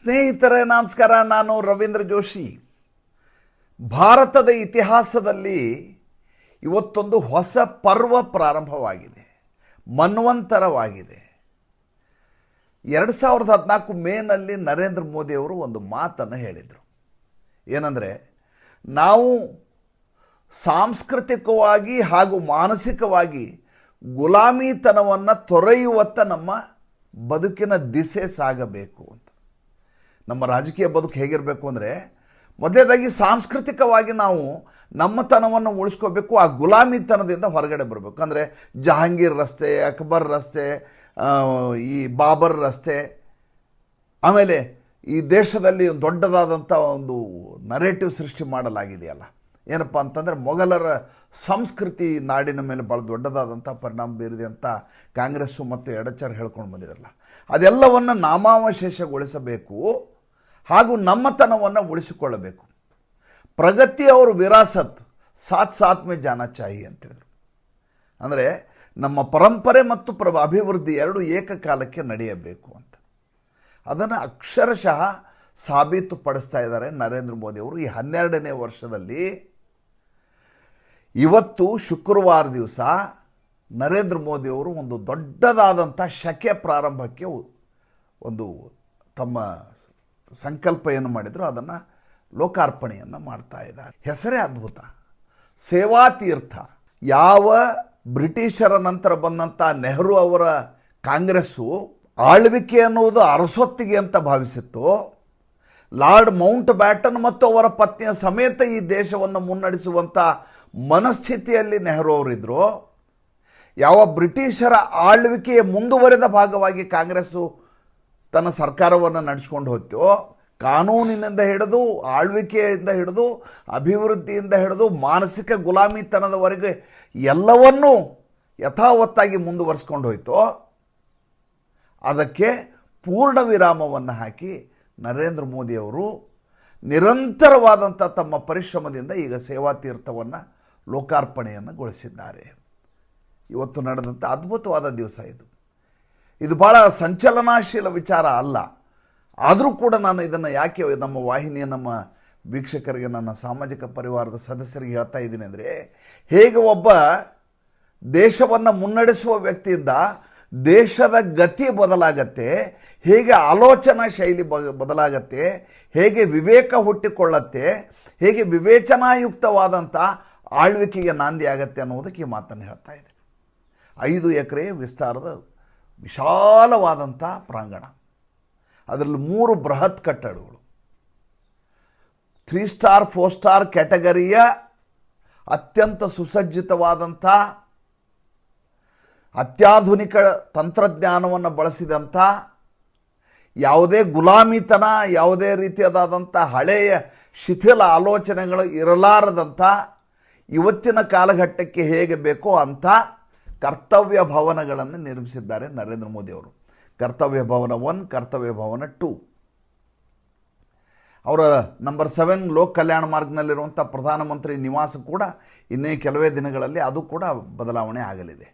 ಸ್ನೇಹಿತರೆ ನಮಸ್ಕಾರ. ನಾನು ರವೀಂದ್ರ ಜೋಶಿ. ಭಾರತದ ಇತಿಹಾಸದಲ್ಲಿ ಇವತ್ತೊಂದು ಹೊಸ ಪರ್ವ ಪ್ರಾರಂಭವಾಗಿದೆ, ಮನ್ವಂತರವಾಗಿದೆ. 2014 ಮೇನಲ್ಲಿ ನರೇಂದ್ರ ಮೋದಿಯವರು ಒಂದು ಮಾತನ್ನು ಹೇಳಿದರು. ಏನಂದರೆ, ನಾವು ಸಾಂಸ್ಕೃತಿಕವಾಗಿ ಹಾಗೂ ಮಾನಸಿಕವಾಗಿ ಗುಲಾಮಿತನವನ್ನು ತೊರೆಯುವತ್ತ ನಮ್ಮ ಬದುಕಿನ ದಿಸೆ ಸಾಗಬೇಕು ಅಂತ. ನಮ್ಮ ರಾಜಕೀಯ ಬದುಕು ಹೇಗಿರಬೇಕು ಅಂದರೆ, ಮೊದಲನೇದಾಗಿ ಸಾಂಸ್ಕೃತಿಕವಾಗಿ ನಾವು ನಮ್ಮತನವನ್ನು ಉಳಿಸ್ಕೋಬೇಕು, ಆ ಗುಲಾಮಿತನದಿಂದ ಹೊರಗಡೆ ಬರಬೇಕು. ಅಂದರೆ ಜಹಾಂಗೀರ್ ರಸ್ತೆ, ಅಕ್ಬರ್ ರಸ್ತೆ, ಈ ಬಾಬರ್ ರಸ್ತೆ, ಆಮೇಲೆ ಈ ದೇಶದಲ್ಲಿ ದೊಡ್ಡದಾದಂಥ ಒಂದು ನರೇಟಿವ್ ಸೃಷ್ಟಿ ಮಾಡಲಾಗಿದೆಯಲ್ಲ. ಏನಪ್ಪ ಅಂತಂದರೆ, ಮೊಘಲರ ಸಂಸ್ಕೃತಿ ನಾಡಿನ ಮೇಲೆ ಭಾಳ ದೊಡ್ಡದಾದಂಥ ಪರಿಣಾಮ ಬೀರಿದೆ ಅಂತ ಕಾಂಗ್ರೆಸ್ಸು ಮತ್ತು ಎಡಚರ್ ಹೇಳ್ಕೊಂಡು ಬಂದಿದ್ರಲ್ಲ. ಅದೆಲ್ಲವನ್ನು ನಾಮಾವಶೇಷಗೊಳಿಸಬೇಕು ಹಾಗೂ ನಮ್ಮತನವನ್ನು ಉಳಿಸಿಕೊಳ್ಳಬೇಕು. ಪ್ರಗತಿ ಅವರು ವಿರಾಸತ್ ಸಾಥ್ ಸಾಥ್ ಮೇ ಜಾನಾ ಚಾಹಿ ಅಂತೇಳಿದರು. ಅಂದರೆ ನಮ್ಮ ಪರಂಪರೆ ಮತ್ತು ಅಭಿವೃದ್ಧಿ ಎರಡು ಏಕಕಾಲಕ್ಕೆ ನಡೆಯಬೇಕು ಅಂತ. ಅದನ್ನು ಅಕ್ಷರಶಃ ಸಾಬೀತುಪಡಿಸ್ತಾ ಇದ್ದಾರೆ ನರೇಂದ್ರ ಮೋದಿಯವರು ಈ 12ನೇ ವರ್ಷದಲ್ಲಿ. ಇವತ್ತು ಶುಕ್ರವಾರ ದಿವಸ ನರೇಂದ್ರ ಮೋದಿಯವರು ಒಂದು ದೊಡ್ಡದಾದಂಥ ಶಕೆ ಪ್ರಾರಂಭಕ್ಕೆ ಒಂದು ತಮ್ಮ ಸಂಕಲ್ಪ ಏನು ಮಾಡಿದ್ರು ಅದನ್ನು ಲೋಕಾರ್ಪಣೆಯನ್ನು ಮಾಡ್ತಾ ಇದ್ದಾರೆ. ಹೆಸರೇ ಅದ್ಭುತ, ಸೇವಾ ತೀರ್ಥ. ಯಾವ ಬ್ರಿಟಿಷರ ನಂತರ ಬಂದಂಥ ನೆಹರು ಅವರ ಕಾಂಗ್ರೆಸ್ಸು ಆಳ್ವಿಕೆ ಅನ್ನುವುದು ಅರಸೊತ್ತಿಗೆ ಅಂತ ಭಾವಿಸಿತ್ತು, ಲಾರ್ಡ್ ಮೌಂಟ್ ಬ್ಯಾಟನ್ ಮತ್ತು ಅವರ ಪತ್ನಿಯ ಸಮೇತ ಈ ದೇಶವನ್ನು ಮುನ್ನಡೆಸುವಂಥ ಮನಸ್ಥಿತಿಯಲ್ಲಿ ನೆಹರು ಅವರಿದ್ದರು. ಯಾವ ಬ್ರಿಟಿಷರ ಆಳ್ವಿಕೆಯ ಮುಂದುವರೆದ ಭಾಗವಾಗಿ ಕಾಂಗ್ರೆಸ್ಸು ತನ್ನ ಸರ್ಕಾರವನ್ನು ನಡೆಸ್ಕೊಂಡು ಹೋಗ್ತೋ, ಕಾನೂನಿನಿಂದ ಹಿಡಿದು, ಆಳ್ವಿಕೆಯಿಂದ ಹಿಡಿದು, ಅಭಿವೃದ್ಧಿಯಿಂದ ಹಿಡಿದು, ಮಾನಸಿಕ ಗುಲಾಮಿತನದವರೆಗೆ ಎಲ್ಲವನ್ನೂ ಯಥಾವತ್ತಾಗಿ ಮುಂದುವರಿಸ್ಕೊಂಡು ಹೋಯ್ತೋ, ಅದಕ್ಕೆ ಪೂರ್ಣ ವಿರಾಮವನ್ನು ಹಾಕಿ ನರೇಂದ್ರ ಮೋದಿಯವರು ನಿರಂತರವಾದಂಥ ತಮ್ಮ ಪರಿಶ್ರಮದಿಂದ ಈಗ ಸೇವಾ ತೀರ್ಥವನ್ನು ಲೋಕಾರ್ಪಣೆಯನ್ನು ಗೊಳಿಸಿದ್ದಾರೆ. ಇವತ್ತು ನಡೆದಂಥ ಅದ್ಭುತವಾದ ದಿವಸ ಇದು. ಇದು ಭಾಳ ಸಂಚಲನಾಶೀಲ ವಿಚಾರ ಅಲ್ಲ, ಆದರೂ ಕೂಡ ನಾನು ಇದನ್ನು ಯಾಕೆ ನಮ್ಮ ವಾಹಿನಿಯ ನಮ್ಮ ವೀಕ್ಷಕರಿಗೆ, ನನ್ನ ಸಾಮಾಜಿಕ ಪರಿವಾರದ ಸದಸ್ಯರಿಗೆ ಹೇಳ್ತಾ ಇದ್ದೀನಿ ಅಂದರೆ, ಹೇಗೆ ಒಬ್ಬ ದೇಶವನ್ನು ಮುನ್ನಡೆಸುವ ವ್ಯಕ್ತಿಯಿಂದ ದೇಶದ ಗತಿ ಬದಲಾಗತ್ತೆ, ಹೇಗೆ ಆಲೋಚನಾ ಶೈಲಿ ಬದಲಾಗತ್ತೆ, ಹೇಗೆ ವಿವೇಕ ಹುಟ್ಟಿಕೊಳ್ಳತ್ತೆ, ಹೇಗೆ ವಿವೇಚನಾಯುಕ್ತವಾದಂಥ ಆಳ್ವಿಕೆಗೆ ನಾಂದಿ ಆಗತ್ತೆ ಅನ್ನೋದಕ್ಕೆ ಈ ಮಾತನ್ನು ಹೇಳ್ತಾ ಇದೆ. 5 ಎಕರೆ ವಿಸ್ತಾರದ ವಿಶಾಲವಾದಂಥ ಪ್ರಾಂಗಣ, ಅದರಲ್ಲಿ 3 ಬೃಹತ್ ಕಟ್ಟಡಗಳು, 3 ಸ್ಟಾರ್ 4 ಸ್ಟಾರ್ ಕ್ಯಾಟಗರಿಯ ಅತ್ಯಂತ ಸುಸಜ್ಜಿತವಾದಂಥ ಅತ್ಯಾಧುನಿಕ ತಂತ್ರಜ್ಞಾನವನ್ನು ಬಳಸಿದಂಥ, ಯಾವುದೇ ಗುಲಾಮಿತನ, ಯಾವುದೇ ರೀತಿಯಾದಂಥ ಹಳೆಯ ಶಿಥಿಲ ಆಲೋಚನೆಗಳು ಇರಲಾರದಂಥ, ಇವತ್ತಿನ ಕಾಲಘಟ್ಟಕ್ಕೆ ಹೇಗೆ ಬೇಕೋ ಅಂಥ ಕರ್ತವ್ಯ ಭವನಗಳನ್ನು ನಿರ್ಮಿಸಿದ್ದಾರೆ ನರೇಂದ್ರ ಮೋದಿಯವರು. ಕರ್ತವ್ಯ ಭವನ 1, ಕರ್ತವ್ಯ ಭವನ 2. ಅವರ ನಂಬರ್ 7 ಲೋಕ್ ಕಲ್ಯಾಣ ಮಾರ್ಗ್ನಲ್ಲಿರುವಂಥ ಪ್ರಧಾನಮಂತ್ರಿ ನಿವಾಸ ಕೂಡ ಇನ್ನೇ ಕೆಲವೇ ದಿನಗಳಲ್ಲಿ ಅದು ಕೂಡ ಬದಲಾವಣೆ ಆಗಲಿದೆ.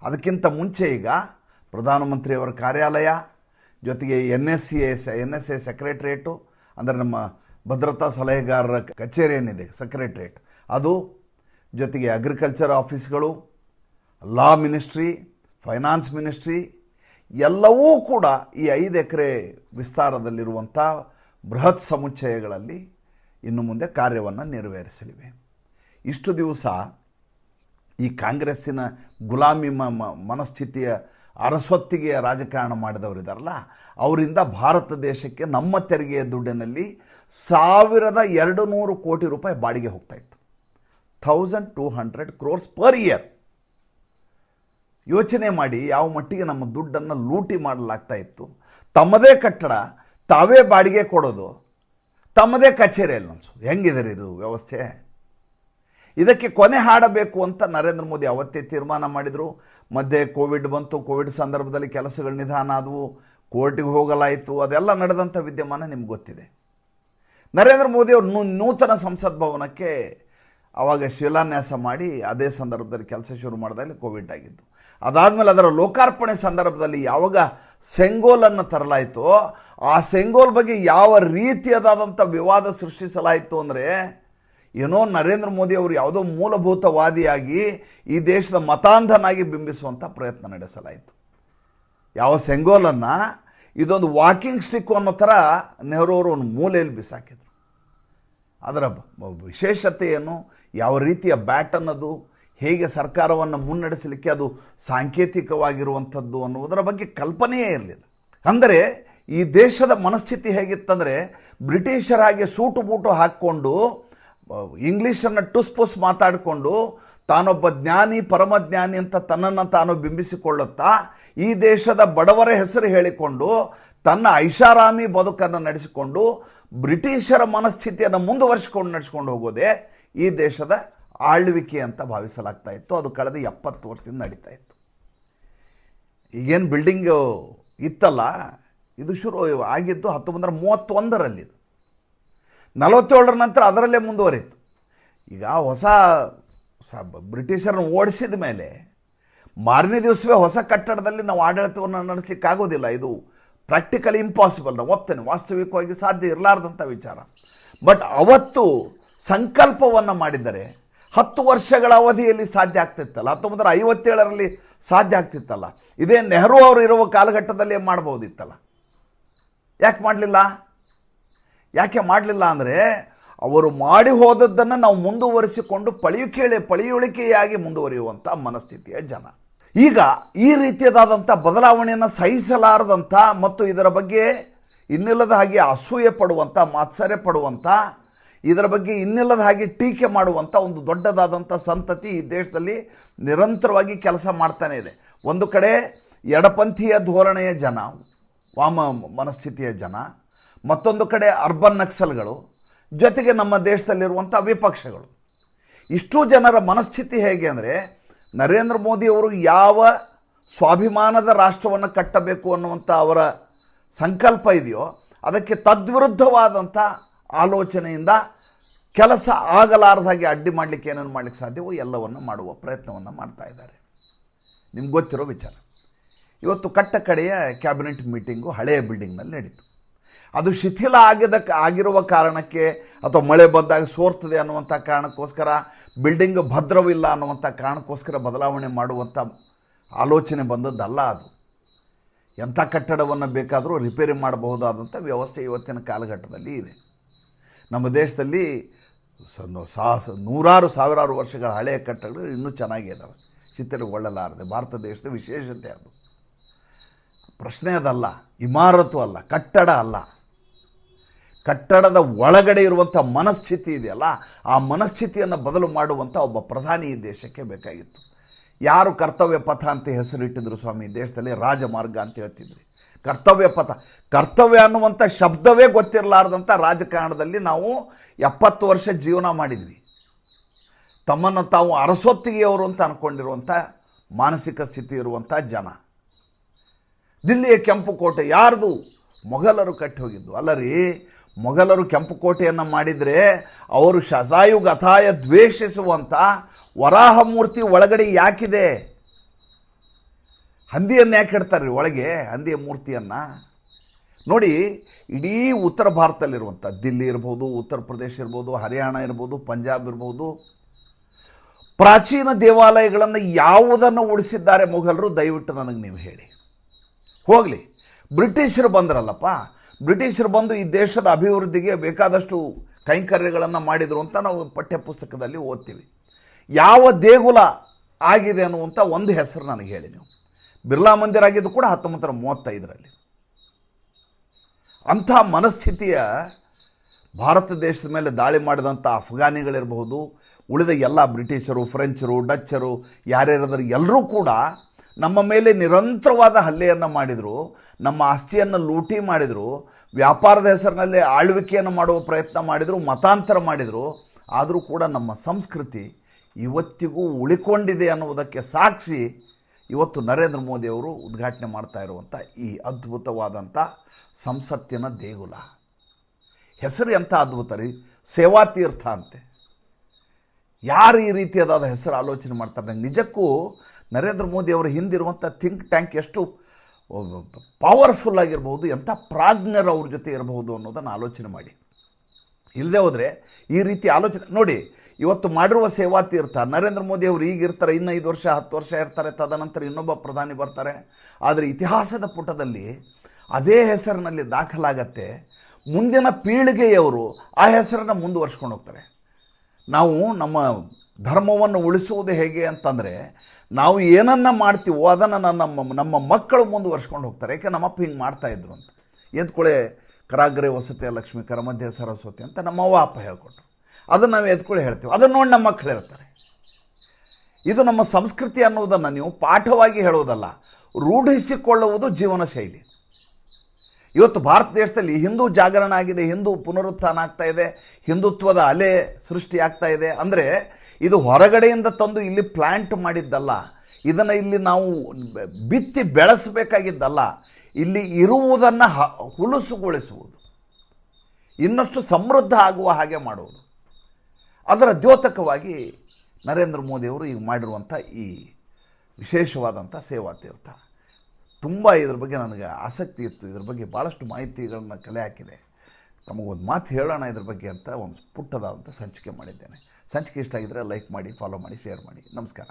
ಅದಕ್ಕಿಂತ ಮುಂಚೆ ಈಗ ಪ್ರಧಾನಮಂತ್ರಿಯವರ ಕಾರ್ಯಾಲಯ ಜೊತೆಗೆ NSA ಸೆಕ್ರೆಟ್ರಿಯೇಟು, ಅಂದರೆ ನಮ್ಮ ಭದ್ರತಾ ಸಲಹೆಗಾರರ ಕಚೇರಿ ಏನಿದೆ ಸೆಕ್ರೆಟ್ರಿಯೇಟ್, ಅದು ಜೊತೆಗೆ ಅಗ್ರಿಕಲ್ಚರ್ ಆಫೀಸ್ಗಳು, ಲಾ ಮಿನಿಸ್ಟ್ರಿ, ಫೈನಾನ್ಸ್ ಮಿನಿಸ್ಟ್ರಿ ಎಲ್ಲವೂ ಕೂಡ ಈ 5 ಎಕರೆ ವಿಸ್ತಾರದಲ್ಲಿರುವಂಥ ಬೃಹತ್ ಸಮುಚ್ಚಯಗಳಲ್ಲಿ ಇನ್ನು ಮುಂದೆ ಕಾರ್ಯವನ್ನು ನೆರವೇರಿಸಲಿವೆ. ಇಷ್ಟು ದಿವಸ ಈ ಕಾಂಗ್ರೆಸ್ಸಿನ ಗುಲಾಮಿ ಮನಸ್ಥಿತಿಯ ಅರಸೊತ್ತಿಗೆ ರಾಜಕಾರಣ ಮಾಡಿದವರಿದ್ದಾರಲ್ಲ, ಅವರಿಂದ ಭಾರತ ದೇಶಕ್ಕೆ ನಮ್ಮ ತೆರಿಗೆಯ ದುಡ್ಡಿನಲ್ಲಿ 1200 ಕೋಟಿ ರೂಪಾಯಿ ಬಾಡಿಗೆ ಹೋಗ್ತಾಯಿತ್ತು. 1200 crores ಪರ್ ಇಯರ್. ಯೋಚನೆ ಮಾಡಿ ಯಾವ ಮಟ್ಟಿಗೆ ನಮ್ಮ ದುಡ್ಡನ್ನು ಲೂಟಿ ಮಾಡಲಾಗ್ತಾ ಇತ್ತು. ತಮ್ಮದೇ ಕಟ್ಟಡ, ತಾವೇ ಬಾಡಿಗೆ ಕೊಡೋದು, ತಮ್ಮದೇ ಕಚೇರಿಯಲ್ಲಿ ಅನ್ಸೋದು. ಹೆಂಗಿದ್ದಾರೆ ಇದು ವ್ಯವಸ್ಥೆ? ಇದಕ್ಕೆ ಕೊನೆ ಹಾಡಬೇಕು ಅಂತ ನರೇಂದ್ರ ಮೋದಿ ಅವತ್ತೇ ತೀರ್ಮಾನ ಮಾಡಿದರು. ಮಧ್ಯೆ ಕೋವಿಡ್ ಬಂತು, ಕೋವಿಡ್ ಸಂದರ್ಭದಲ್ಲಿ ಕೆಲಸಗಳು ನಿಧಾನ ಆದವು, ಕೋರ್ಟಿಗೆ ಹೋಗಲಾಯಿತು, ಅದೆಲ್ಲ ನಡೆದಂಥ ವಿದ್ಯಮಾನ ನಿಮ್ಗೆ ಗೊತ್ತಿದೆ. ನರೇಂದ್ರ ಮೋದಿಯವರು ನೂತನ ಸಂಸತ್ ಭವನಕ್ಕೆ ಆವಾಗ ಶಿಲಾನ್ಯಾಸ ಮಾಡಿ ಅದೇ ಸಂದರ್ಭದಲ್ಲಿ ಕೆಲಸ ಶುರು ಮಾಡಿದಲ್ಲಿ ಕೋವಿಡ್ ಆಗಿದ್ದು. ಅದಾದಮೇಲೆ ಅದರ ಲೋಕಾರ್ಪಣೆ ಸಂದರ್ಭದಲ್ಲಿ ಯಾವಾಗ ಸೆಂಗೋಲನ್ನು ತರಲಾಯಿತೋ ಆ ಸೆಂಗೋಲ್ ಬಗ್ಗೆ ಯಾವ ರೀತಿಯಾದಂಥ ವಿವಾದ ಸೃಷ್ಟಿಸಲಾಯಿತು ಅಂದರೆ, ಏನೋ ನರೇಂದ್ರ ಮೋದಿ ಅವರು ಯಾವುದೋ ಮೂಲಭೂತವಾದಿಯಾಗಿ ಈ ದೇಶದ ಮತಾಂಧನಾಗಿ ಬಿಂಬಿಸುವಂಥ ಪ್ರಯತ್ನ ನಡೆಸಲಾಯಿತು. ಯಾವ ಸೆಂಗೋಲನ್ನು ಇದೊಂದು ವಾಕಿಂಗ್ ಸ್ಟಿಕ್ ಅನ್ನೋ ಥರ ನೆಹರು ಅವರು ಒಂದು ಮೂಲೆಯಲ್ಲಿ ಬಿಸಾಕಿದರು. ಅದರ ವಿಶೇಷತೆ ಏನು, ಯಾವ ರೀತಿಯ ಬ್ಯಾಟ್ ಅನ್ನೋದು, ಹೇಗೆ ಸರ್ಕಾರವನ್ನು ಮುನ್ನಡೆಸಲಿಕ್ಕೆ ಅದು ಸಾಂಕೇತಿಕವಾಗಿರುವಂಥದ್ದು ಅನ್ನುವುದರ ಬಗ್ಗೆ ಕಲ್ಪನೆಯೇ ಇರಲಿಲ್ಲ. ಅಂದರೆ ಈ ದೇಶದ ಮನಸ್ಥಿತಿ ಹೇಗಿತ್ತಂದರೆ, ಬ್ರಿಟಿಷರ ಹಾಗೆ ಸೂಟು ಬೂಟು ಹಾಕ್ಕೊಂಡು ಇಂಗ್ಲೀಷನ್ನು ಟುಸ್ ಪುಸ್ ಮಾತಾಡಿಕೊಂಡು ತಾನೊಬ್ಬ ಜ್ಞಾನಿ ಪರಮಜ್ಞಾನಿ ಅಂತ ತನ್ನನ್ನು ತಾನು ಬಿಂಬಿಸಿಕೊಳ್ಳುತ್ತಾ ಈ ದೇಶದ ಬಡವರ ಹೆಸರು ಹೇಳಿಕೊಂಡು ತನ್ನ ಐಷಾರಾಮಿ ಬದುಕನ್ನು ನಡೆಸಿಕೊಂಡು ಬ್ರಿಟಿಷರ ಮನಸ್ಥಿತಿಯನ್ನು ಮುಂದುವರಿಸಿಕೊಂಡು ನಡೆಸ್ಕೊಂಡು ಹೋಗೋದೇ ಈ ದೇಶದ ಆಳ್ವಿಕೆ ಅಂತ ಭಾವಿಸಲಾಗ್ತಾ ಇತ್ತು. ಅದು ಕಳೆದ 70 ವರ್ಷದಿಂದ ನಡೀತಾ ಇತ್ತು. ಈಗೇನು ಬಿಲ್ಡಿಂಗು ಇತ್ತಲ್ಲ, ಇದು ಶುರು ಆಗಿದ್ದು 1931ರಲ್ಲಿ, 47ರ ನಂತರ ಅದರಲ್ಲೇ ಮುಂದುವರಿಯಿತು. ಈಗ ಹೊಸ ಬ್ರಿಟಿಷರನ್ನು ಓಡಿಸಿದ ಮೇಲೆ ಮಾರನೇ ದಿವಸವೇ ಹೊಸ ಕಟ್ಟಡದಲ್ಲಿ ನಾವು ಆಡಳಿತವನ್ನು ನಡೆಸಲಿಕ್ಕಾಗೋದಿಲ್ಲ. ಇದು ಪ್ರಾಕ್ಟಿಕಲಿ ಇಂಪಾಸಿಬಲ್, ನಾವು ಒಪ್ತೇನೆ, ವಾಸ್ತವಿಕವಾಗಿ ಸಾಧ್ಯ ಇರಲಾರ್ದಂಥ ವಿಚಾರ. ಬಟ್ ಅವತ್ತು ಸಂಕಲ್ಪವನ್ನು ಮಾಡಿದರೆ 10 ವರ್ಷಗಳ ಅವಧಿಯಲ್ಲಿ ಸಾಧ್ಯ ಆಗ್ತಿತ್ತಲ್ಲ, 1957ರಲ್ಲಿ ಸಾಧ್ಯ ಆಗ್ತಿತ್ತಲ್ಲ. ಇದೇ ನೆಹರು ಅವರು ಇರುವ ಕಾಲಘಟ್ಟದಲ್ಲೇ ಮಾಡ್ಬೋದಿತ್ತಲ್ಲ, ಯಾಕೆ ಮಾಡಲಿಲ್ಲ ಅಂದರೆ, ಅವರು ಮಾಡಿ ಹೋದದ್ದನ್ನು ನಾವು ಮುಂದುವರಿಸಿಕೊಂಡು ಪಳಿಯುಳಿಕೆಯಾಗಿ ಮುಂದುವರಿಯುವಂಥ ಮನಸ್ಥಿತಿಯ ಜನ. ಈಗ ಈ ರೀತಿಯಾದಂಥ ಬದಲಾವಣೆಯನ್ನು ಸಹಿಸಲಾರದಂಥ ಮತ್ತು ಇದರ ಬಗ್ಗೆ ಇನ್ನಿಲ್ಲದ ಹಾಗೆ ಅಸೂಯೆ ಪಡುವಂಥ, ಮಾತ್ಸರ್ಯ ಪಡುವಂಥ, ಇದರ ಬಗ್ಗೆ ಇನ್ನಿಲ್ಲದ ಹಾಗೆ ಟೀಕೆ ಮಾಡುವಂಥ ಒಂದು ದೊಡ್ಡದಾದಂಥ ಸಂತತಿ ಈ ದೇಶದಲ್ಲಿ ನಿರಂತರವಾಗಿ ಕೆಲಸ ಮಾಡ್ತಾನೆ ಇದೆ. ಒಂದು ಕಡೆ ಎಡಪಂಥೀಯ ಧೋರಣೆಯ ಜನ, ವಾಮ ಮನಸ್ಥಿತಿಯ ಜನ, ಮತ್ತೊಂದು ಕಡೆ ಅರ್ಬನ್ ನಕ್ಸಲ್ಗಳು, ಜೊತೆಗೆ ನಮ್ಮ ದೇಶದಲ್ಲಿರುವಂಥ ವಿಪಕ್ಷಗಳು. ಇಷ್ಟೂ ಜನರ ಮನಸ್ಥಿತಿ ಹೇಗೆ ಅಂದರೆ, ನರೇಂದ್ರ ಮೋದಿಯವರು ಯಾವ ಸ್ವಾಭಿಮಾನದ ರಾಷ್ಟ್ರವನ್ನು ಕಟ್ಟಬೇಕು ಅನ್ನುವಂಥ ಅವರ ಸಂಕಲ್ಪ ಇದೆಯೋ ಅದಕ್ಕೆ ತದ್ವಿರುದ್ಧವಾದಂಥ ಆಲೋಚನೆಯಿಂದ ಕೆಲಸ ಆಗಲಾರದಾಗಿ ಅಡ್ಡಿ ಮಾಡಲಿಕ್ಕೆ ಏನೇನು ಮಾಡಲಿಕ್ಕೆ ಸಾಧ್ಯವೋ ಎಲ್ಲವನ್ನು ಮಾಡುವ ಪ್ರಯತ್ನವನ್ನು ಮಾಡ್ತಾ ಇದ್ದಾರೆ. ನಿಮ್ಗೆ ಗೊತ್ತಿರೋ ವಿಚಾರ, ಇವತ್ತು ಕಟ್ಟ ಕಡೆಯ ಕ್ಯಾಬಿನೆಟ್ ಮೀಟಿಂಗು ಹಳೆಯ ಬಿಲ್ಡಿಂಗ್ನಲ್ಲಿ ನಡೀತು. ಅದು ಶಿಥಿಲ ಆಗಿರುವ ಕಾರಣಕ್ಕೆ ಅಥವಾ ಮಳೆ ಬಂದಾಗ ಸೋರ್ತದೆ ಅನ್ನುವಂಥ ಕಾರಣಕ್ಕೋಸ್ಕರ, ಬಿಲ್ಡಿಂಗ್ ಭದ್ರವಿಲ್ಲ ಅನ್ನುವಂಥ ಕಾರಣಕ್ಕೋಸ್ಕರ ಬದಲಾವಣೆ ಮಾಡುವಂಥ ಆಲೋಚನೆ ಬಂದದ್ದಲ್ಲ. ಅದು ಎಂಥ ಕಟ್ಟಡವನ್ನು ಬೇಕಾದರೂ ರಿಪೇರಿ ಮಾಡಬಹುದಾದಂಥ ವ್ಯವಸ್ಥೆ ಇವತ್ತಿನ ಕಾಲಘಟ್ಟದಲ್ಲಿ ಇದೆ. ನಮ್ಮ ದೇಶದಲ್ಲಿ ನೂರಾರು ಸಾವಿರಾರು ವರ್ಷಗಳ ಹಳೆಯ ಕಟ್ಟಡಗಳು ಇನ್ನೂ ಚೆನ್ನಾಗೇ ಇದ್ದಾವೆ, ಶಿಥಿಲಗೊಳ್ಳಲಾರದೆ. ಭಾರತ ದೇಶದ ವಿಶೇಷತೆ ಅದು. ಪ್ರಶ್ನೆ ಅದಲ್ಲ, ಇಮಾರತು ಅಲ್ಲ, ಕಟ್ಟಡ ಅಲ್ಲ, ಕಟ್ಟಡದ ಒಳಗಡೆ ಇರುವಂಥ ಮನಸ್ಥಿತಿ ಇದೆಯಲ್ಲ, ಆ ಮನಸ್ಥಿತಿಯನ್ನು ಬದಲು ಮಾಡುವಂಥ ಒಬ್ಬ ಪ್ರಧಾನಿ ಈ ದೇಶಕ್ಕೆ ಬೇಕಾಗಿತ್ತು. ಯಾರು ಕರ್ತವ್ಯ ಪಥ ಅಂತ ಹೆಸರಿಟ್ಟಿದ್ರು ಸ್ವಾಮಿ, ದೇಶದಲ್ಲಿ ರಾಜಮಾರ್ಗ ಅಂತ ಹೇಳ್ತಿದ್ರಿ. ಕರ್ತವ್ಯ ಪಥ, ಕರ್ತವ್ಯ ಅನ್ನುವಂಥ ಶಬ್ದವೇ ಗೊತ್ತಿರಲಾರ್ದಂಥ ರಾಜಕಾರಣದಲ್ಲಿ ನಾವು 70 ವರ್ಷ ಜೀವನ ಮಾಡಿದ್ವಿ. ತಮ್ಮನ್ನು ತಾವು ಅರಸೊತ್ತಿಗೆಯವರು ಅಂತ ಅಂದ್ಕೊಂಡಿರುವಂಥ ಮಾನಸಿಕ ಸ್ಥಿತಿ ಇರುವಂಥ ಜನ. ದಿಲ್ಲಿಯ ಕೆಂಪು ಕೋಟೆ ಯಾರ್ದು? ಮೊಘಲರು ಕಟ್ಟಿ ಹೋಗಿದ್ದು ಅಲ್ಲ ರೀ. ಮೊಘಲರು ಕೆಂಪು ಕೋಟೆಯನ್ನು ಮಾಡಿದರೆ ಅವರು ಶತಾಯುಗತಾಯ ದ್ವೇಷಿಸುವಂಥ ವರಾಹ ಮೂರ್ತಿ ಒಳಗಡೆ ಯಾಕಿದೆ? ಹಂದಿಯನ್ನು ಯಾಕೆ ಇಡ್ತಾರೆ ಒಳಗೆ, ಹಂದಿಯ ಮೂರ್ತಿಯನ್ನು? ನೋಡಿ, ಇಡೀ ಉತ್ತರ ಭಾರತದಲ್ಲಿರುವಂಥ ದಿಲ್ಲಿ ಇರ್ಬೋದು, ಉತ್ತರ ಪ್ರದೇಶ ಇರ್ಬೋದು, ಹರಿಯಾಣ ಇರ್ಬೋದು, ಪಂಜಾಬ್ ಇರ್ಬೋದು, ಪ್ರಾಚೀನ ದೇವಾಲಯಗಳನ್ನು ಯಾವುದನ್ನು ಉಳಿಸಿದ್ದಾರೆ ಮೊಘಲರು? ದಯವಿಟ್ಟು ನನಗೆ ನೀವು ಹೇಳಿ. ಹೋಗಲಿ, ಬ್ರಿಟಿಷರು ಬಂದ್ರಲ್ಲಪ್ಪ, ಬ್ರಿಟಿಷರು ಬಂದು ಈ ದೇಶದ ಅಭಿವೃದ್ಧಿಗೆ ಬೇಕಾದಷ್ಟು ಕೈಂಕರ್ಯಗಳನ್ನು ಮಾಡಿದರು ಅಂತ ನಾವು ಪಠ್ಯಪುಸ್ತಕದಲ್ಲಿ ಓದ್ತೀವಿ. ಯಾವ ದೇಗುಲ ಆಗಿದೆ ಅನ್ನುವಂಥ ಒಂದು ಹೆಸರು ನನಗೆ ಹೇಳಿ ನೀವು. ಬಿರ್ಲಾ ಮಂದಿರ ಆಗಿದ್ದು ಕೂಡ 1935ರಲ್ಲಿ. ಅಂಥ ಮನಸ್ಥಿತಿಯ ಭಾರತ ದೇಶದ ಮೇಲೆ ದಾಳಿ ಮಾಡಿದಂಥ ಅಫ್ಘಾನಿಗಳಿರಬಹುದು, ಉಳಿದ ಎಲ್ಲ ಬ್ರಿಟಿಷರು, ಫ್ರೆಂಚರು, ಡಚ್ಚರು ಯಾರ್ಯಾರಾದರೂ ಎಲ್ಲರೂ ಕೂಡ ನಮ್ಮ ಮೇಲೆ ನಿರಂತರವಾದ ಹಲ್ಲೆಯನ್ನು ಮಾಡಿದರು, ನಮ್ಮ ಆಸ್ತಿಯನ್ನು ಲೂಟಿ ಮಾಡಿದರು, ವ್ಯಾಪಾರದ ಹೆಸರಿನಲ್ಲಿ ಆಳ್ವಿಕೆಯನ್ನು ಮಾಡುವ ಪ್ರಯತ್ನ ಮಾಡಿದರು, ಮತಾಂತರ ಮಾಡಿದರು. ಆದರೂ ಕೂಡ ನಮ್ಮ ಸಂಸ್ಕೃತಿ ಇವತ್ತಿಗೂ ಉಳಿಕೊಂಡಿದೆ ಅನ್ನುವುದಕ್ಕೆ ಸಾಕ್ಷಿ ಇವತ್ತು ನರೇಂದ್ರ ಮೋದಿಯವರು ಉದ್ಘಾಟನೆ ಮಾಡ್ತಾ ಇರುವಂಥ ಈ ಅದ್ಭುತವಾದಂಥ ಸಂಸತ್ತಿನ ದೇಗುಲ. ಹೆಸರು ಎಂಥ ಅದ್ಭುತ ರೀ, ಸೇವಾತೀರ್ಥ ಅಂತೆ. ಯಾರು ಈ ರೀತಿಯಾದ ಹೆಸರು ಆಲೋಚನೆ ಮಾಡ್ತಾರೆ? ನಂಗೆ ನಿಜಕ್ಕೂ ನರೇಂದ್ರ ಮೋದಿ ಅವರ ಹಿಂದಿರುವಂಥ ಥಿಂಕ್ ಟ್ಯಾಂಕ್ ಎಷ್ಟು ಪವರ್ಫುಲ್ ಆಗಿರ್ಬೋದು, ಎಂಥ ಪ್ರಾಜ್ಞರು ಅವ್ರ ಜೊತೆ ಇರಬಹುದು ಅನ್ನೋದನ್ನು ಆಲೋಚನೆ ಮಾಡಿ. ಇಲ್ಲದೆ ಹೋದರೆ ಈ ರೀತಿ ಆಲೋಚನೆ ನೋಡಿ, ಇವತ್ತು ಮಾಡಿರುವ ಸೇವಾ ತೀರ್ಥ ನರೇಂದ್ರ ಮೋದಿ ಅವರು ಈಗ ಇರ್ತಾರೆ, ಇನ್ನು 5 ವರ್ಷ 10 ವರ್ಷ ಇರ್ತಾರೆ, ತದನಂತರ ಇನ್ನೊಬ್ಬ ಪ್ರಧಾನಿ ಬರ್ತಾರೆ. ಆದರೆ ಇತಿಹಾಸದ ಪುಟದಲ್ಲಿ ಅದೇ ಹೆಸರಿನಲ್ಲಿ ದಾಖಲಾಗತ್ತೆ. ಮುಂದಿನ ಪೀಳಿಗೆಯವರು ಆ ಹೆಸರನ್ನು ಮುಂದುವರ್ಸ್ಕೊಂಡು ಹೋಗ್ತಾರೆ. ನಾವು ನಮ್ಮ ಧರ್ಮವನ್ನು ಉಳಿಸುವುದು ಹೇಗೆ ಅಂತಂದರೆ, ನಾವು ಏನನ್ನ ಮಾಡ್ತೀವೋ ಅದನ್ನು ನಮ್ಮ ಮಕ್ಕಳು ಮುಂದುವರ್ಸ್ಕೊಂಡು ಹೋಗ್ತಾರೆ. ಯಾಕೆ ನಮ್ಮಪ್ಪ ಹಿಂಗೆ ಮಾಡ್ತಾಯಿದ್ರು ಅಂತ. ಎದ್ಕೊಳ್ಳೆ ಕರಾಗ್ರೆ ವಸತಿಯ ಲಕ್ಷ್ಮಿ ಕರಮಧ್ಯೆ ಸರಸ್ವತಿ ಅಂತ ನಮ್ಮವ್ವ ಅಪ್ಪ ಹೇಳ್ಕೊಟ್ರು. ಅದನ್ನು ನಾವು ಎದ್ಕೊಳ್ಳಿ ಹೇಳ್ತೀವಿ, ಅದನ್ನು ನೋಡಿ ನಮ್ಮ ಮಕ್ಕಳು ಹೇಳ್ತಾರೆ. ಇದು ನಮ್ಮ ಸಂಸ್ಕೃತಿ ಅನ್ನೋದನ್ನು ನೀವು ಪಾಠವಾಗಿ ಹೇಳೋದಲ್ಲ, ರೂಢಿಸಿಕೊಳ್ಳುವುದು ಜೀವನ ಶೈಲಿ. ಇವತ್ತು ಭಾರತ ದೇಶದಲ್ಲಿ ಹಿಂದೂ ಜಾಗರಣ ಆಗಿದೆ, ಹಿಂದೂ ಪುನರುತ್ಥಾನ ಆಗ್ತಾ ಇದೆ, ಹಿಂದುತ್ವದ ಅಲೆ ಸೃಷ್ಟಿಯಾಗ್ತಾ ಇದೆ. ಅಂದರೆ ಇದು ಹೊರಗಡೆಯಿಂದ ತಂದು ಇಲ್ಲಿ ಪ್ಲ್ಯಾಂಟ್ ಮಾಡಿದ್ದಲ್ಲ, ಇದನ್ನು ಇಲ್ಲಿ ನಾವು ಬಿತ್ತಿ ಬೆಳೆಸಬೇಕಾಗಿದ್ದಲ್ಲ, ಇಲ್ಲಿ ಇರುವುದನ್ನು ಹುಲುಸುಗೊಳಿಸುವುದು, ಇನ್ನಷ್ಟು ಸಮೃದ್ಧ ಆಗುವ ಹಾಗೆ ಮಾಡುವುದು. ಅದರ ದ್ಯೋತಕವಾಗಿ ನರೇಂದ್ರ ಮೋದಿಯವರು ಈಗ ಮಾಡಿರುವಂಥ ಈ ವಿಶೇಷವಾದಂಥ ಸೇವಾ ತೀರ್ಥ ತುಂಬ ಇದ್ರ ಬಗ್ಗೆ ನನಗೆ ಆಸಕ್ತಿ ಇತ್ತು. ಇದ್ರ ಬಗ್ಗೆ ಭಾಳಷ್ಟು ಮಾಹಿತಿಗಳನ್ನ ಕಲೆ ಹಾಕಿದೆ. ತಮಗೊಂದು ಮಾತು ಹೇಳೋಣ ಇದ್ರ ಬಗ್ಗೆ ಅಂತ ಒಂದು ಪುಟ್ಟದಾದಂಥ ಸಂಚಿಕೆ ಮಾಡಿದ್ದೇನೆ. ಸಂಚಿಕೆ ಇಷ್ಟ ಆಗಿದ್ದರೆ ಲೈಕ್ ಮಾಡಿ, ಫಾಲೋ ಮಾಡಿ, ಶೇರ್ ಮಾಡಿ. ನಮಸ್ಕಾರ.